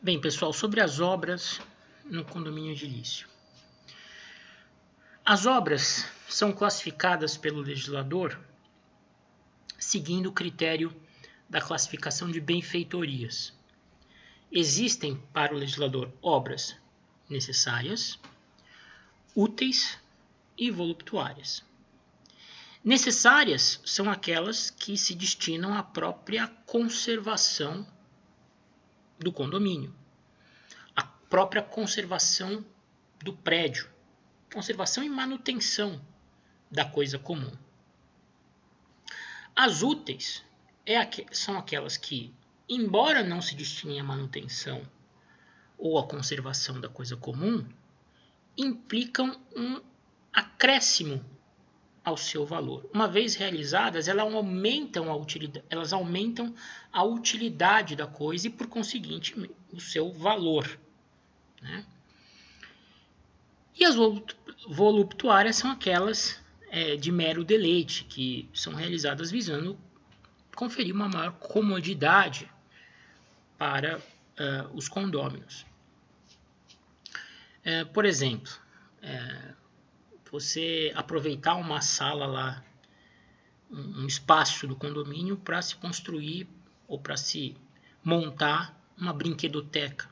Bem, pessoal, sobre as obras no condomínio edilício. As obras são classificadas pelo legislador seguindo o critério da classificação de benfeitorias. Existem para o legislador obras necessárias, úteis e voluptuárias. Necessárias são aquelas que se destinam à própria conservação do condomínio, à própria conservação do prédio, conservação e manutenção da coisa comum. As úteis são aquelas que, embora não se destinem à manutenção ou à conservação da coisa comum, implicam um acréscimo ao seu valor. Uma vez realizadas, elas aumentam a utilidade da coisa e, por conseguinte, o seu valor, né? E as voluptuárias são aquelas de mero deleite, que são realizadas visando conferir uma maior comodidade para os condôminos. Por exemplo, você aproveitar uma sala lá, um espaço do condomínio para se construir ou para se montar uma brinquedoteca,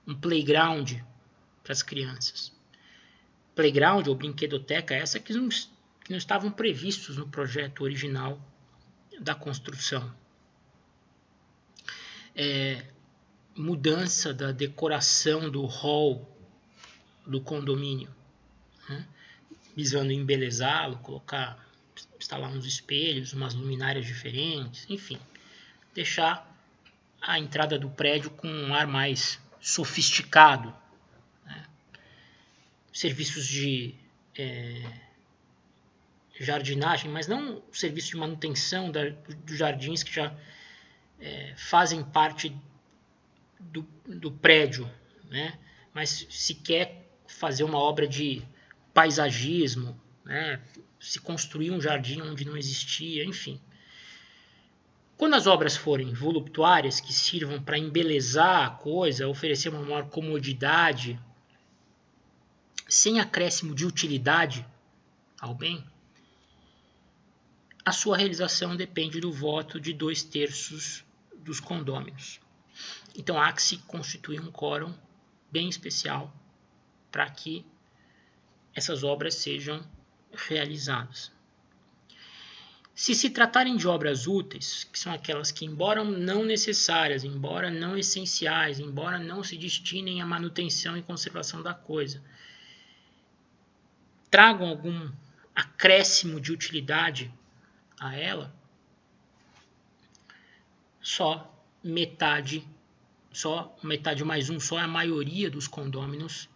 um playground para as crianças. Playground ou brinquedoteca, essa que não estavam previstos no projeto original da construção. Mudança da decoração do hall do condomínio, né? Visando embelezá-lo, instalar uns espelhos, umas luminárias diferentes, enfim, deixar a entrada do prédio com um ar mais sofisticado, né? Serviços de jardinagem, mas não serviço de manutenção dos jardins que já fazem parte do prédio, né? Mas se quer fazer uma obra de paisagismo, né? Se construir um jardim onde não existia, enfim. Quando as obras forem voluptuárias, que sirvam para embelezar a coisa, oferecer uma maior comodidade, sem acréscimo de utilidade ao bem, a sua realização depende do voto de 2/3 dos condôminos. Então há que se constituir um quórum bem especial para que essas obras sejam realizadas. Se se tratarem de obras úteis, que são aquelas que, embora não necessárias, embora não essenciais, embora não se destinem à manutenção e conservação da coisa, tragam algum acréscimo de utilidade a ela, só metade mais um, só a maioria dos condôminos,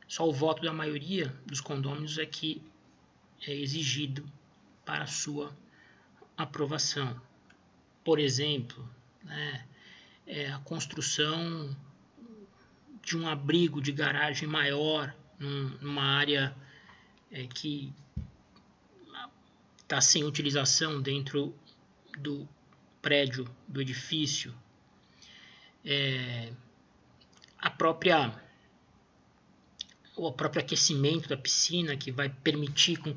só o voto da maioria dos condôminos é que é exigido para sua aprovação. Por exemplo, né, a construção de um abrigo de garagem maior numa área que está sem utilização dentro do prédio, do edifício. O próprio aquecimento da piscina, que vai permitir com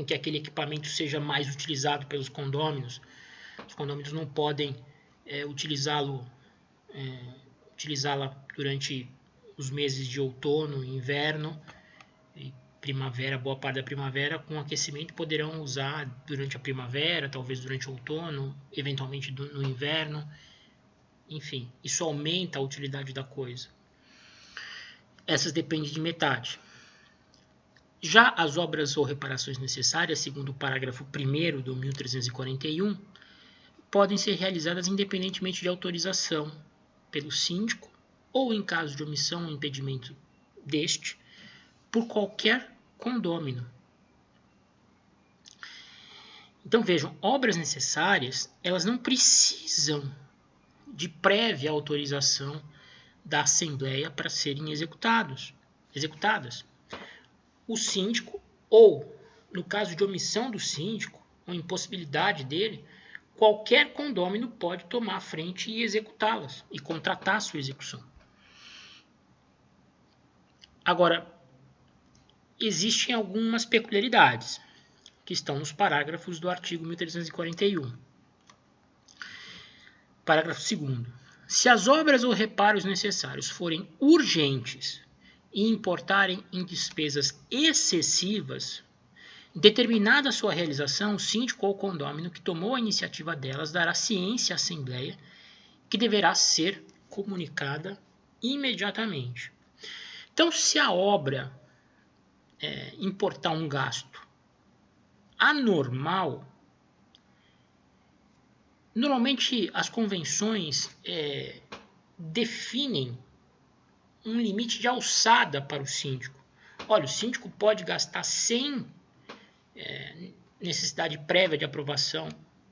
que aquele equipamento seja mais utilizado pelos condôminos. Os condôminos não podem utilizá-la durante os meses de outono, inverno e primavera, boa parte da primavera, com aquecimento poderão usar durante a primavera, talvez durante o outono, eventualmente no inverno. Enfim, isso aumenta a utilidade da coisa. Essas dependem de metade. Já as obras ou reparações necessárias, segundo o parágrafo 1º do 1341, podem ser realizadas independentemente de autorização pelo síndico ou, em caso de omissão ou impedimento deste, por qualquer condômino. Então vejam, obras necessárias, elas não precisam de prévia autorização da Assembleia para serem executadas. O síndico, ou no caso de omissão do síndico, ou impossibilidade dele, qualquer condômino pode tomar a frente e executá-las, e contratar a sua execução. Agora, existem algumas peculiaridades que estão nos parágrafos do artigo 1341. Parágrafo 2º. Se as obras ou reparos necessários forem urgentes e importarem em despesas excessivas, determinada a sua realização, o síndico ou condômino que tomou a iniciativa delas dará ciência à Assembleia, que deverá ser comunicada imediatamente. Então, se a obra importar um gasto anormal, normalmente as convenções definem um limite de alçada para o síndico. Olha, o síndico pode gastar sem necessidade prévia de aprovação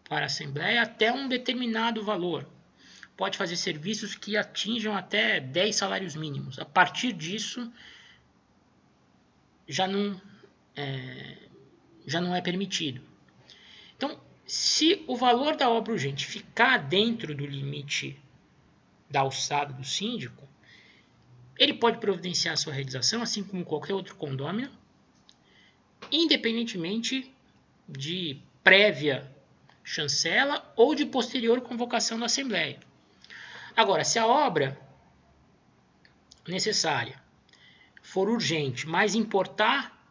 para a Assembleia até um determinado valor. Pode fazer serviços que atinjam até 10 salários mínimos. A partir disso, já não é permitido. Então, se o valor da obra urgente ficar dentro do limite da alçada do síndico, ele pode providenciar a sua realização, assim como qualquer outro condômino, independentemente de prévia chancela ou de posterior convocação da Assembleia. Agora, se a obra necessária for urgente, mas importar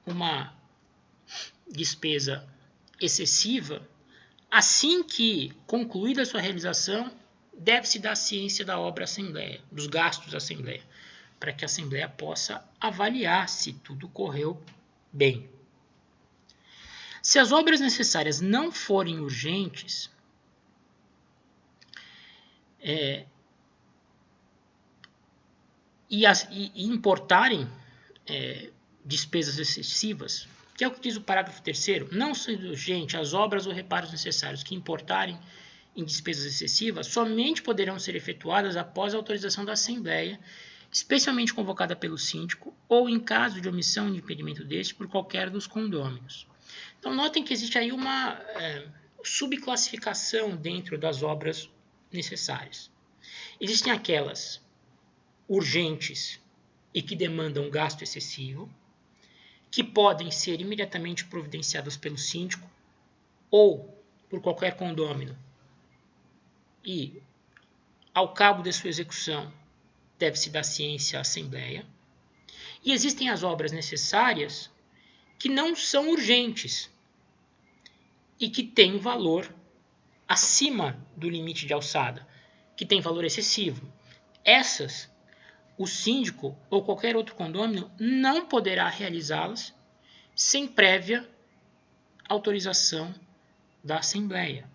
uma despesa excessiva, assim que concluída a sua realização, deve-se dar ciência da obra à Assembleia, dos gastos da Assembleia, para que a Assembleia possa avaliar se tudo correu bem. Se as obras necessárias não forem urgentes, e importarem despesas excessivas, que é o que diz o parágrafo 3º, não sendo urgente as obras ou reparos necessários que importarem em despesas excessivas, somente poderão ser efetuadas após a autorização da Assembleia, especialmente convocada pelo síndico, ou em caso de omissão de impedimento deste por qualquer dos condôminos. Então, notem que existe aí uma subclassificação dentro das obras necessárias. Existem aquelas urgentes e que demandam gasto excessivo, que podem ser imediatamente providenciadas pelo síndico ou por qualquer condômino e, ao cabo de sua execução, deve-se dar ciência à Assembleia. E existem as obras necessárias que não são urgentes e que têm valor acima do limite de alçada, que tem valor excessivo. Essas, o síndico ou qualquer outro condômino não poderá realizá-las sem prévia autorização da Assembleia.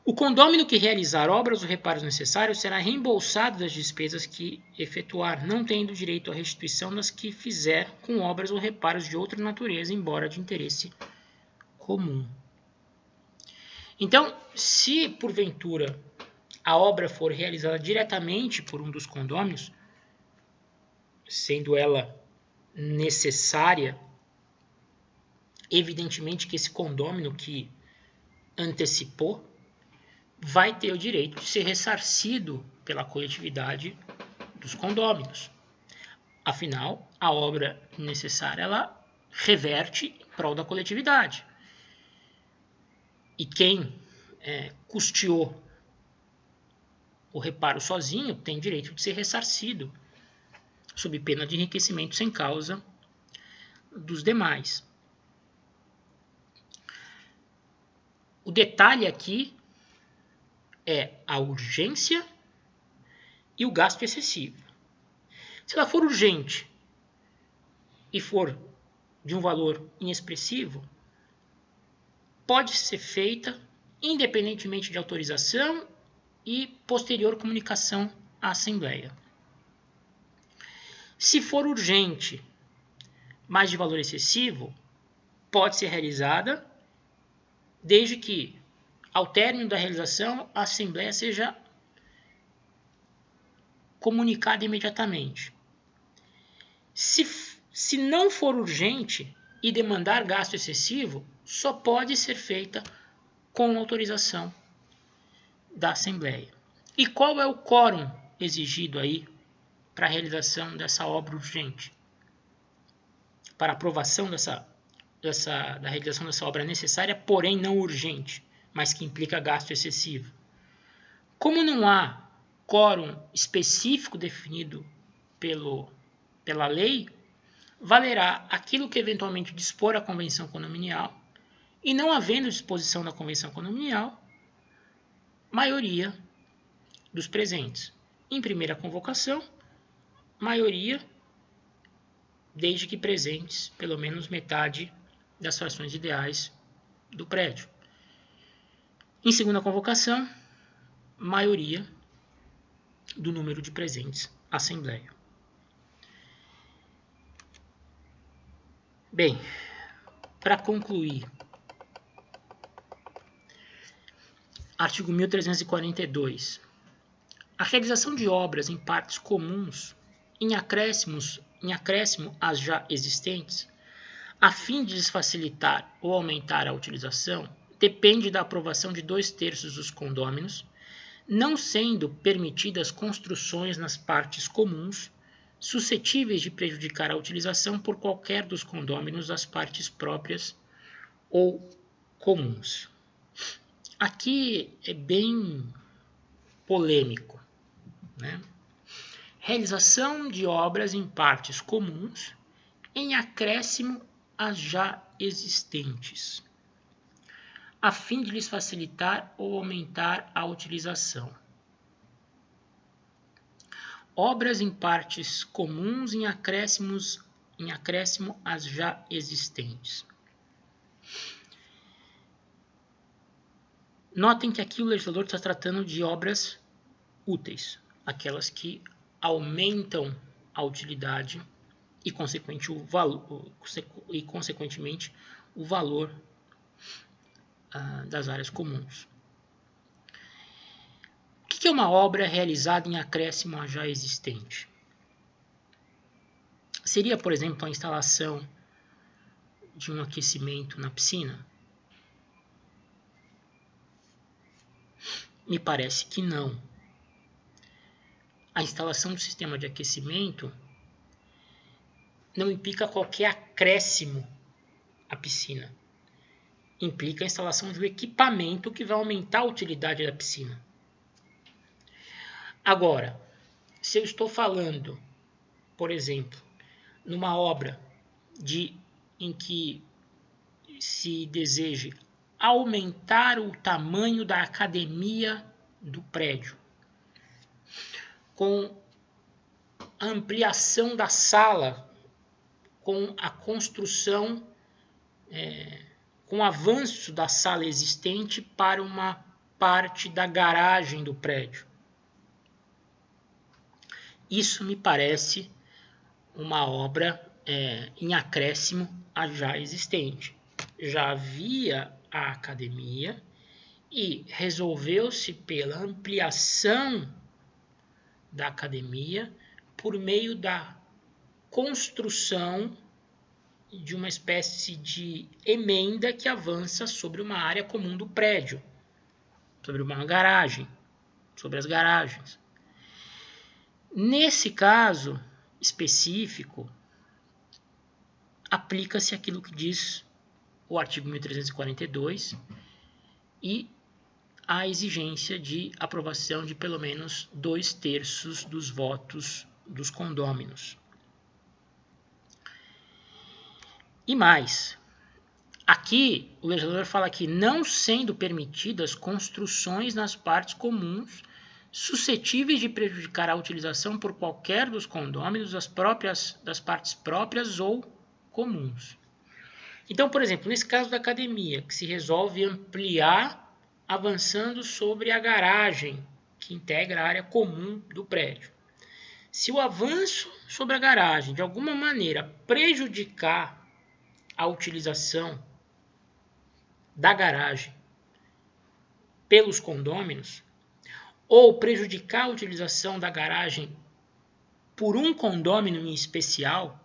O condômino que realizar obras ou reparos necessários será reembolsado das despesas que efetuar, não tendo direito à restituição das que fizer com obras ou reparos de outra natureza, embora de interesse comum. Então, se porventura a obra for realizada diretamente por um dos condôminos, sendo ela necessária, evidentemente que esse condômino que antecipou vai ter o direito de ser ressarcido pela coletividade dos condôminos. Afinal, a obra necessária ela reverte em prol da coletividade. E quem custeou o reparo sozinho tem direito de ser ressarcido, sob pena de enriquecimento sem causa dos demais. O detalhe aqui é a urgência e o gasto excessivo. Se ela for urgente e for de um valor inexpressivo, pode ser feita independentemente de autorização e posterior comunicação à Assembleia. Se for urgente, mas de valor excessivo, pode ser realizada desde que, ao término da realização, a Assembleia seja comunicada imediatamente. Se não for urgente, e demandar gasto excessivo só pode ser feita com autorização da Assembleia. E qual é o quórum exigido aí para a realização dessa obra urgente? Para a aprovação da realização dessa obra necessária, porém não urgente, mas que implica gasto excessivo. Como não há quórum específico definido pela lei, valerá aquilo que eventualmente dispor a convenção condominial, e não havendo disposição da convenção condominial, maioria dos presentes. Em primeira convocação, maioria, desde que presentes pelo menos metade das frações ideais do prédio. Em segunda convocação, maioria do número de presentes à Assembleia. Bem, para concluir, artigo 1342. A realização de obras em partes comuns, em acréscimo às já existentes, a fim de lhes facilitar ou aumentar a utilização, depende da aprovação de 2/3 dos condôminos, não sendo permitidas construções nas partes comuns suscetíveis de prejudicar a utilização por qualquer dos condôminos das partes próprias ou comuns. Aqui é bem polêmico, né? Realização de obras em partes comuns em acréscimo às já existentes, a fim de lhes facilitar ou aumentar a utilização. Obras em partes comuns em acréscimo às já existentes. Notem que aqui o legislador está tratando de obras úteis, aquelas que aumentam a utilidade e, consequentemente, o valor das áreas comuns. O que é uma obra realizada em acréscimo a já existente? Seria, por exemplo, a instalação de um aquecimento na piscina? Me parece que não. A instalação do sistema de aquecimento não implica qualquer acréscimo à piscina. Implica a instalação de um equipamento que vai aumentar a utilidade da piscina. Agora, se eu estou falando, por exemplo, numa obra em que se deseje aumentar o tamanho da academia do prédio, com a ampliação da sala, com a construção, com o avanço da sala existente para uma parte da garagem do prédio. Isso me parece uma obra em acréscimo a já existente. Já havia a academia e resolveu-se pela ampliação da academia por meio da construção de uma espécie de emenda que avança sobre uma área comum do prédio, sobre uma garagem, sobre as garagens. Nesse caso específico, aplica-se aquilo que diz o artigo 1342 e a exigência de aprovação de pelo menos 2/3 dos votos dos condôminos. E mais, aqui o legislador fala que não sendo permitidas construções nas partes comuns suscetíveis de prejudicar a utilização por qualquer dos condôminos das partes próprias ou comuns. Então, por exemplo, nesse caso da academia, que se resolve ampliar avançando sobre a garagem que integra a área comum do prédio. Se o avanço sobre a garagem de alguma maneira prejudicar a utilização da garagem pelos condôminos, ou prejudicar a utilização da garagem por um condômino em especial,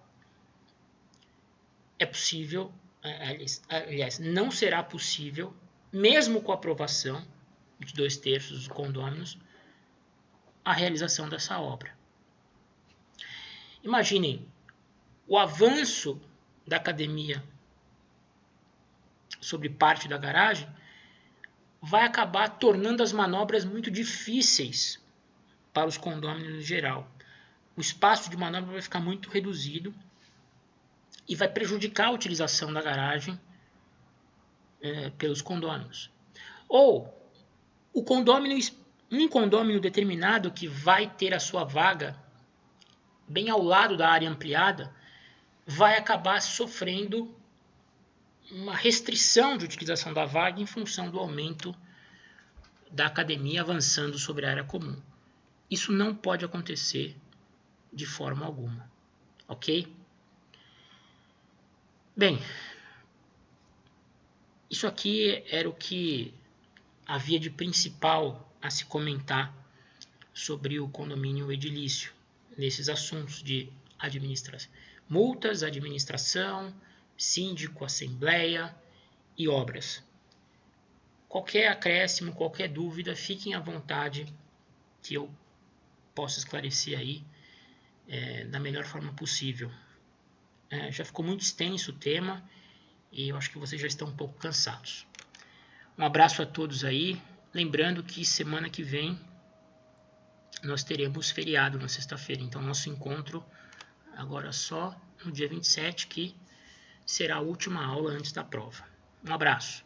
é possível, aliás, não será possível, mesmo com a aprovação de 2/3 dos condôminos, a realização dessa obra. Imaginem, o avanço da academia sobre parte da garagem vai acabar tornando as manobras muito difíceis para os condôminos em geral. O espaço de manobra vai ficar muito reduzido e vai prejudicar a utilização da garagem pelos condôminos. Ou um condômino determinado que vai ter a sua vaga bem ao lado da área ampliada vai acabar sofrendo uma restrição de utilização da vaga em função do aumento da academia avançando sobre a área comum. Isso não pode acontecer de forma alguma, ok? Bem, isso aqui era o que havia de principal a se comentar sobre o condomínio edilício, nesses assuntos de administração, multas, administração, síndico, assembleia e obras. Qualquer acréscimo, qualquer dúvida, fiquem à vontade que eu posso esclarecer aí da melhor forma possível. Já ficou muito extenso o tema e eu acho que vocês já estão um pouco cansados. Um abraço a todos aí. Lembrando que semana que vem nós teremos feriado na sexta-feira. Então, nosso encontro agora só no dia 27, que será a última aula antes da prova. Um abraço.